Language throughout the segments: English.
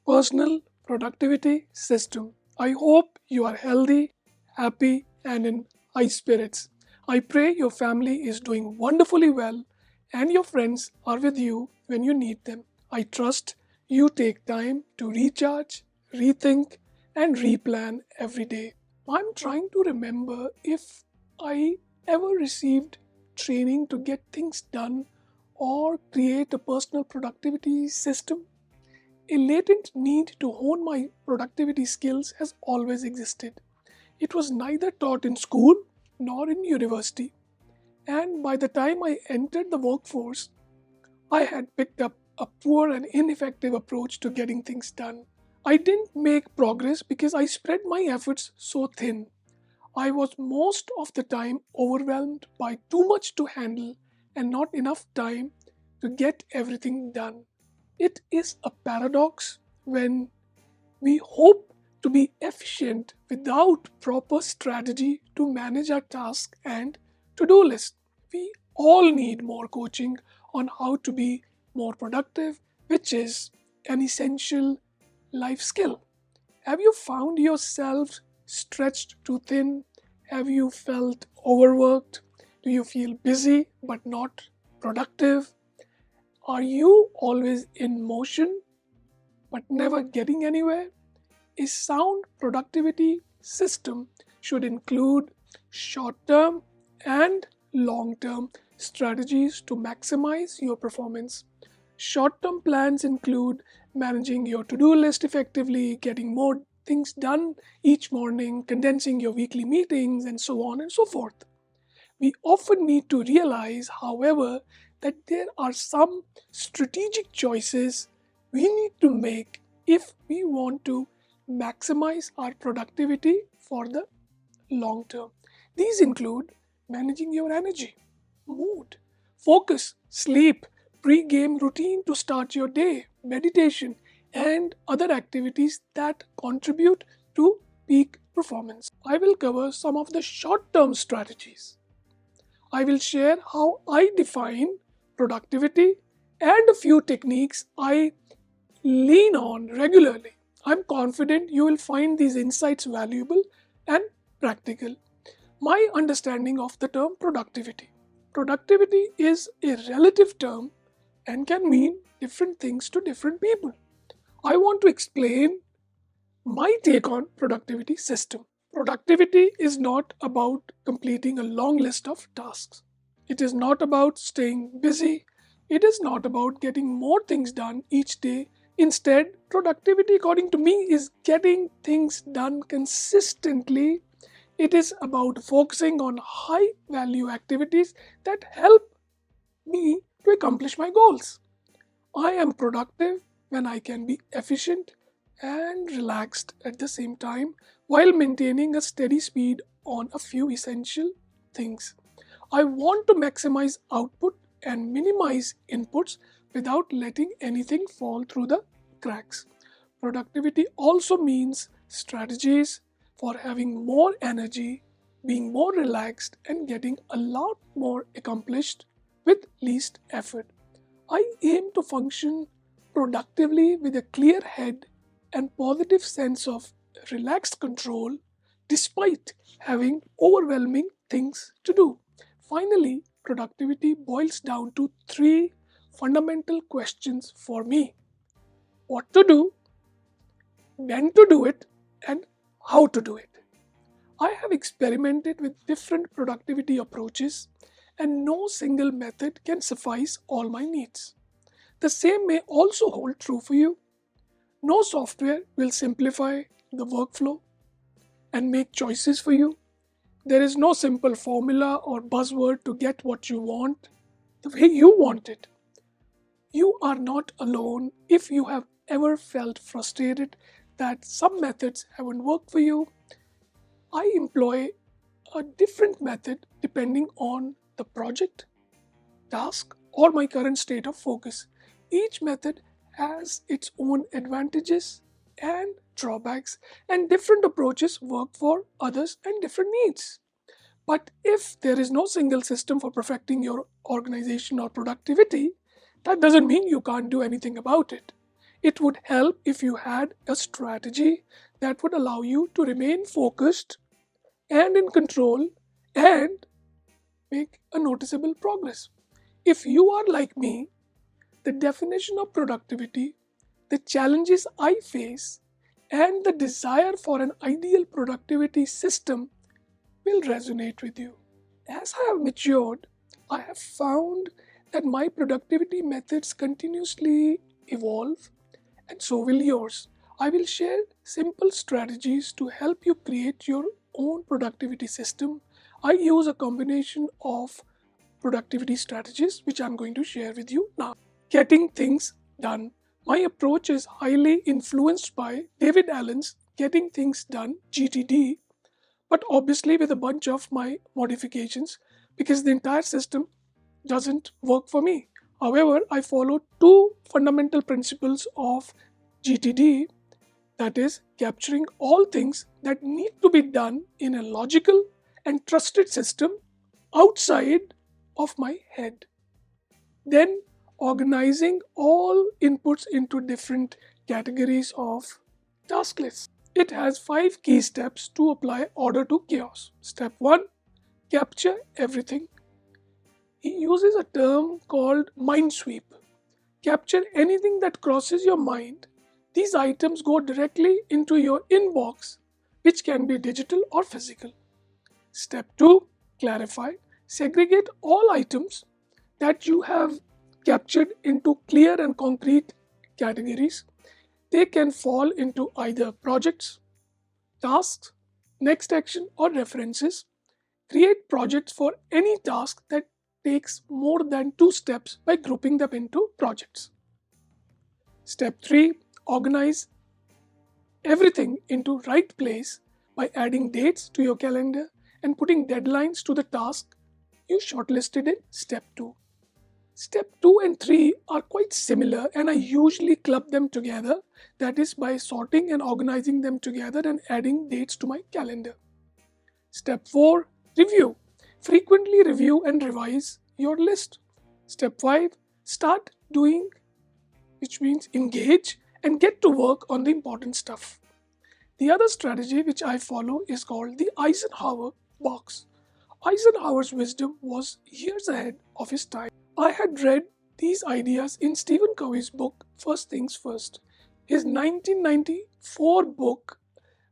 personal productivity system. I hope you are healthy, happy, and in high spirits. I pray your family is doing wonderfully well and your friends are with you when you need them. I trust you take time to recharge, rethink, and replan every day. I'm trying to remember if I ever received training to get things done or create a personal productivity system. A latent need to hone my productivity skills has always existed. It was neither taught in school nor in university, and by the time I entered the workforce, I had picked up a poor and ineffective approach to getting things done. I didn't make progress because I spread my efforts so thin. I was most of the time overwhelmed by too much to handle and not enough time to get everything done. It is a paradox when we hope to be efficient without proper strategy to manage our tasks and to-do list. We all need more coaching on how to be more productive, which is an essential life skill. Have you found yourself stretched too thin? Have you felt overworked? Do you feel busy but not productive? Are you always in motion but never getting anywhere? A sound productivity system should include short term and long term strategies to maximize your performance. Short term plans include managing your to do list effectively, getting more things done each morning, condensing your weekly meetings, and so on and so forth. We often need to realize, however, that there are some strategic choices we need to make if we want to maximize our productivity for the long term. These include managing your energy, mood, focus, sleep, pre-game routine to start your day, meditation, and other activities that contribute to peak performance. I will cover some of the short-term strategies. I will share how I define productivity and a few techniques I lean on regularly. I'm confident you will find these insights valuable and practical. My understanding of the term productivity. Productivity is a relative term and can mean different things to different people. I want to explain my take on productivity system. Productivity is not about completing a long list of tasks. It is not about staying busy. It is not about getting more things done each day. Instead, productivity, according to me, is getting things done consistently. It is about focusing on high value activities that help me to accomplish my goals. I am productive when I can be efficient and relaxed at the same time while maintaining a steady speed on a few essential things. I want to maximize output and minimize inputs without letting anything fall through the cracks. Productivity also means strategies for having more energy, being more relaxed, and getting a lot more accomplished with least effort. I aim to function productively with a clear head and positive sense of relaxed control despite having overwhelming things to do. Finally, productivity boils down to three fundamental questions for me: what to do, when to do it, and how to do it. I have experimented with different productivity approaches, and no single method can suffice all my needs. The same may also hold true for you. No software will simplify the workflow and make choices for you. There is no simple formula or buzzword to get what you want the way you want it. You are not alone if you have ever felt frustrated that some methods haven't worked for you. I employ a different method depending on the project, task, or my current state of focus. Each method has its own advantages and drawbacks, and different approaches work for others and different needs. But if there is no single system for perfecting your organization or productivity, that doesn't mean you can't do anything about it. It would help if you had a strategy that would allow you to remain focused and in control and make a noticeable progress. If you are like me, the definition of productivity, the challenges I face, and the desire for an ideal productivity system will resonate with you. As I have matured, I have found that my productivity methods continuously evolve, and so will yours. I will share simple strategies to help you create your own productivity system. I use a combination of productivity strategies, which I'm going to share with you now. Getting things done. My approach is highly influenced by David Allen's Getting Things Done (GTD), but obviously with a bunch of my modifications because the entire system doesn't work for me. However, I follow two fundamental principles of GTD, that is, capturing all things that need to be done in a logical and trusted system outside of my head. Then, organizing all inputs into different categories of task lists. It has 5 key steps to apply order to chaos. Step 1, capture everything. He uses a term called mind sweep. Capture anything that crosses your mind. These items go directly into your inbox, which can be digital or physical. Step 2, clarify. Segregate all items that you have captured into clear and concrete categories. They can fall into either projects, tasks, next action, or references. Create projects for any task that takes more than 2 steps by grouping them into projects. Step 3, organize everything into right place by adding dates to your calendar and putting deadlines to the task you shortlisted in step 2. Step 2 and 3 are quite similar, and I usually club them together, that is by sorting and organizing them together and adding dates to my calendar. Step 4, review. Frequently review and revise your list. Step 5, start doing, which means engage and get to work on the important stuff. The other strategy which I follow is called the Eisenhower box. Eisenhower's wisdom was years ahead of his time. I had read these ideas in Stephen Covey's book, First Things First. His 1994 book,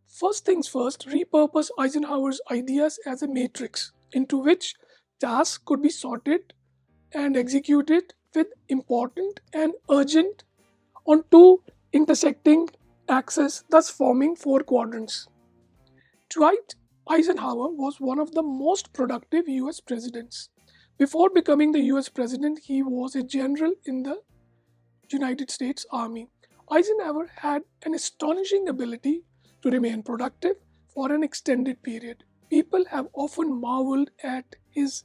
First Things First, repurposed Eisenhower's ideas as a matrix into which tasks could be sorted and executed with important and urgent on 2 intersecting axes, thus forming 4 quadrants. Dwight Eisenhower was one of the most productive US presidents. Before becoming the US president, he was a general in the United States Army. Eisenhower had an astonishing ability to remain productive for an extended period. People have often marveled at his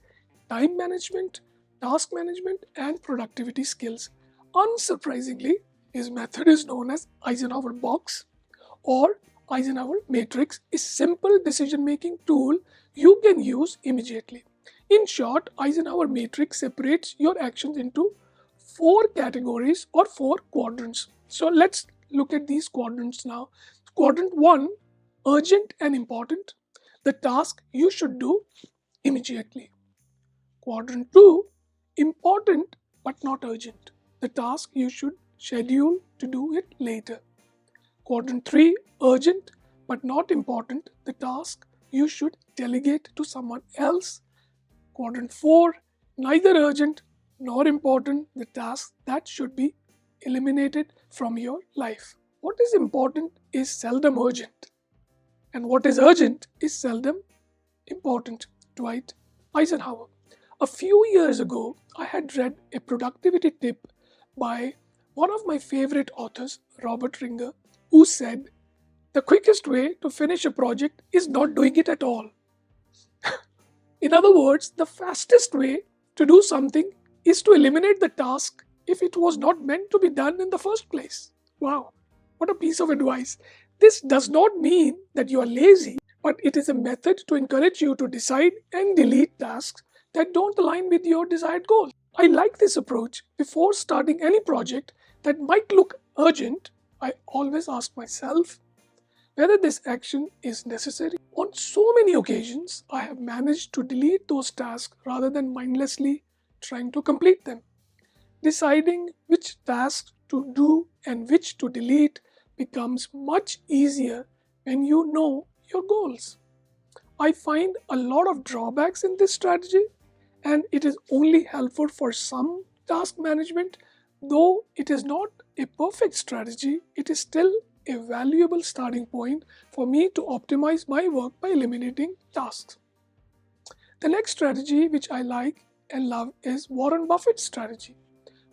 time management, task management, and productivity skills. Unsurprisingly, his method is known as Eisenhower box or Eisenhower matrix, a simple decision-making tool you can use immediately. In short, Eisenhower matrix separates your actions into 4 categories or 4 quadrants. So let's look at these quadrants now. Quadrant 1, urgent and important, the task you should do immediately. Quadrant 2, important but not urgent, the task you should schedule to do it later. Quadrant 3, urgent but not important, the task you should delegate to someone else. Quadrant 4, neither urgent nor important, the task that should be eliminated from your life. What is important is seldom urgent, and what is urgent is seldom important. Dwight Eisenhower. A few years ago, I had read a productivity tip by one of my favorite authors, Robert Ringer, who said, "The quickest way to finish a project is not doing it at all." In other words, the fastest way to do something is to eliminate the task if it was not meant to be done in the first place. Wow, what a piece of advice. This does not mean that you are lazy, but it is a method to encourage you to decide and delete tasks that don't align with your desired goal. I like this approach. Before starting any project that might look urgent, I always ask myself whether this action is necessary. On so many occasions, I have managed to delete those tasks rather than mindlessly trying to complete them. Deciding which tasks to do and which to delete becomes much easier when you know your goals. I find a lot of drawbacks in this strategy, and it is only helpful for some task management. Though it is not a perfect strategy, it is still a valuable starting point for me to optimize my work by eliminating tasks. The next strategy which I like and love is Warren Buffett's strategy.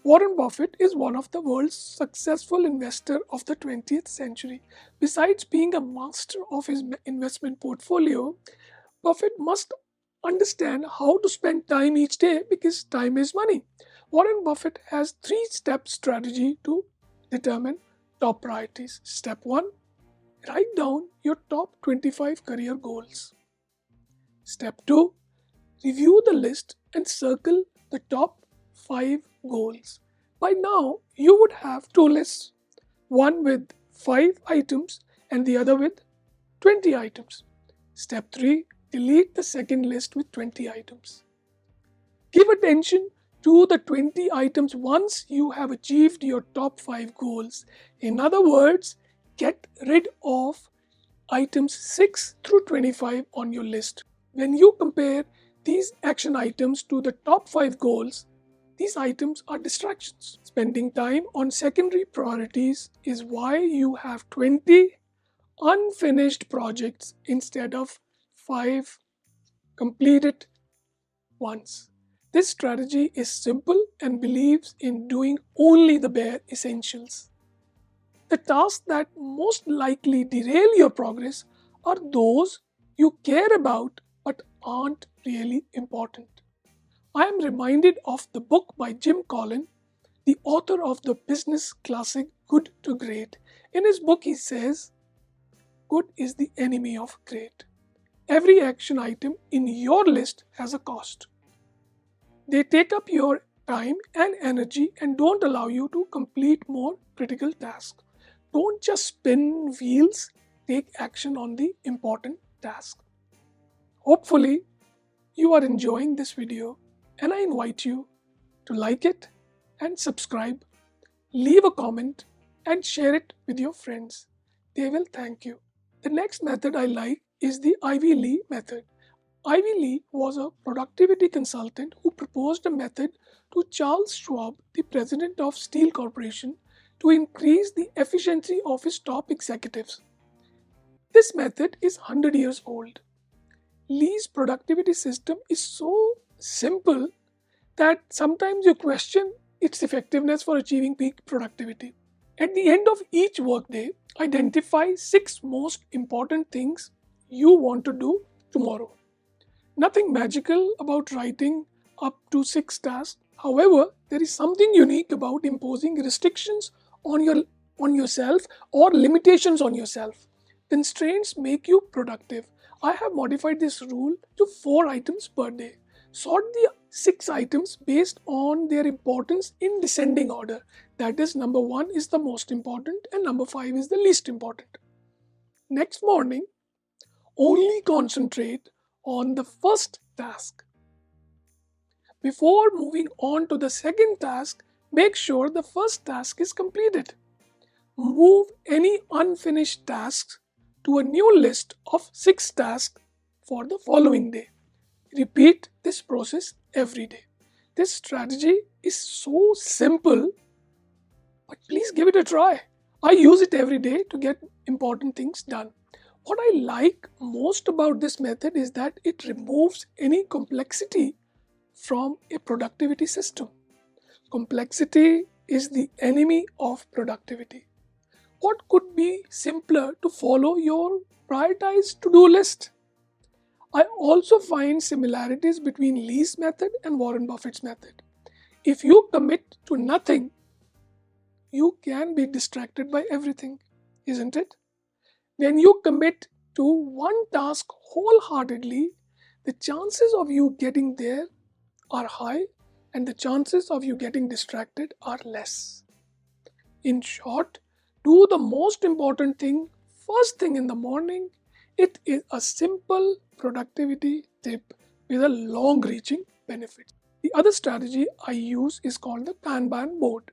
Warren Buffett is one of the world's successful investors of the 20th century. Besides being a master of his investment portfolio, Buffett must understand how to spend time each day because time is money. Warren Buffett has three-step strategy to determine top priorities. Step 1, write down your top 25 career goals. Step 2, review the list and circle the top 5 goals. By now, you would have two lists, one with 5 items and the other with 20 items. Step 3, delete the second list with 20 items. Give attention to the 20 items once you have achieved your top 5 goals. In other words, get rid of items 6 through 25 on your list. When you compare these action items to the top 5 goals, these items are distractions. Spending time on secondary priorities is why you have 20 unfinished projects instead of 5 completed ones. This strategy is simple and believes in doing only the bare essentials. The tasks that most likely derail your progress are those you care about but aren't really important. I am reminded of the book by Jim Collins, the author of the business classic Good to Great. In his book, he says, "Good is the enemy of great." Every action item in your list has a cost. They take up your time and energy and don't allow you to complete more critical tasks. Don't just spin wheels, take action on the important task. Hopefully, you are enjoying this video, and I invite you to like it and subscribe, leave a comment, and share it with your friends. They will thank you. The next method I like is the Ivy Lee method. Ivy Lee was a productivity consultant who proposed a method to Charles Schwab, the president of Steel Corporation, to increase the efficiency of his top executives. This method is 100 years old. Lee's productivity system is so simple that sometimes you question its effectiveness for achieving peak productivity. At the end of each workday, identify 6 most important things you want to do tomorrow. Nothing magical about writing up to 6 tasks. However, there is something unique about imposing restrictions on yourself or limitations on yourself. Constraints make you productive. I have modified this rule to 4 items per day. Sort the 6 items based on their importance in descending order. That is, number 1 is the most important and number 5 is the least important. Next morning, only concentrate on the first task. Before moving on to the second task, make sure the first task is completed. Move any unfinished tasks to a new list of 6 tasks for the following day. Repeat this process every day. This strategy is so simple, but please give it a try. I use it every day to get important things done. What I like most about this method is that it removes any complexity from a productivity system. Complexity is the enemy of productivity. What could be simpler to follow your prioritized to-do list? I also find similarities between Lee's method and Warren Buffett's method. If you commit to nothing, you can be distracted by everything, isn't it? When you commit to one task wholeheartedly, the chances of you getting there are high and the chances of you getting distracted are less. In short, do the most important thing first thing in the morning. It is a simple productivity tip with a long reaching benefit. The other strategy I use is called the Kanban board.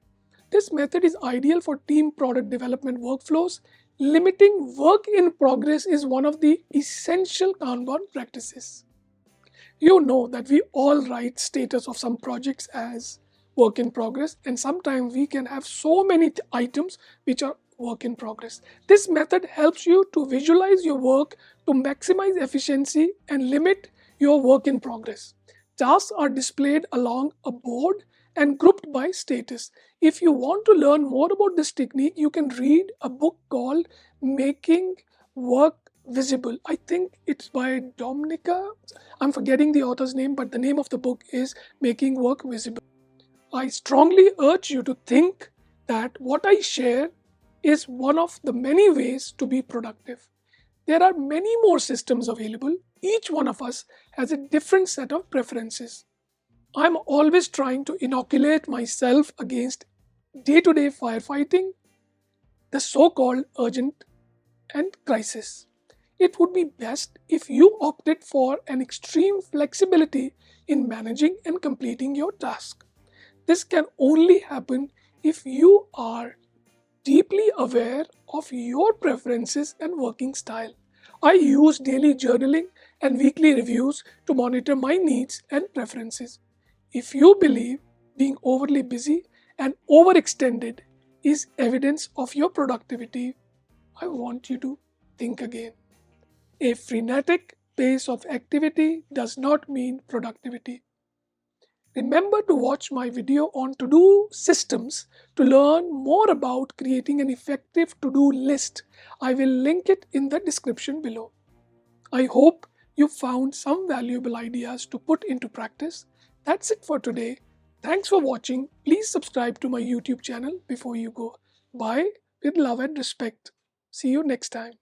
This method is ideal for team product development workflows. Limiting work in progress is one of the essential Kanban practices. You know that we all write status of some projects as work in progress, and sometimes we can have so many items which are work in progress. This method helps you to visualize your work to maximize efficiency and limit your work in progress. Tasks are displayed along a board and grouped by status. If you want to learn more about this technique, you can read a book called Making Work Visible. I think it's by Dominica. I'm forgetting the author's name, but the name of the book is Making Work Visible. I strongly urge you to think that what I share is one of the many ways to be productive. There are many more systems available. Each one of us has a different set of preferences. I'm always trying to inoculate myself against day-to-day firefighting, the so-called urgent and crisis. It would be best if you opted for an extreme flexibility in managing and completing your task. This can only happen if you are deeply aware of your preferences and working style. I use daily journaling and weekly reviews to monitor my needs and preferences. If you believe being overly busy and overextended is evidence of your productivity, I want you to think again. A frenetic pace of activity does not mean productivity. Remember to watch my video on to-do systems to learn more about creating an effective to-do list. I will link it in the description below. I hope you found some valuable ideas to put into practice. That's it for today. Thanks for watching. Please subscribe to my YouTube channel before you go. Bye with love and respect. See you next time.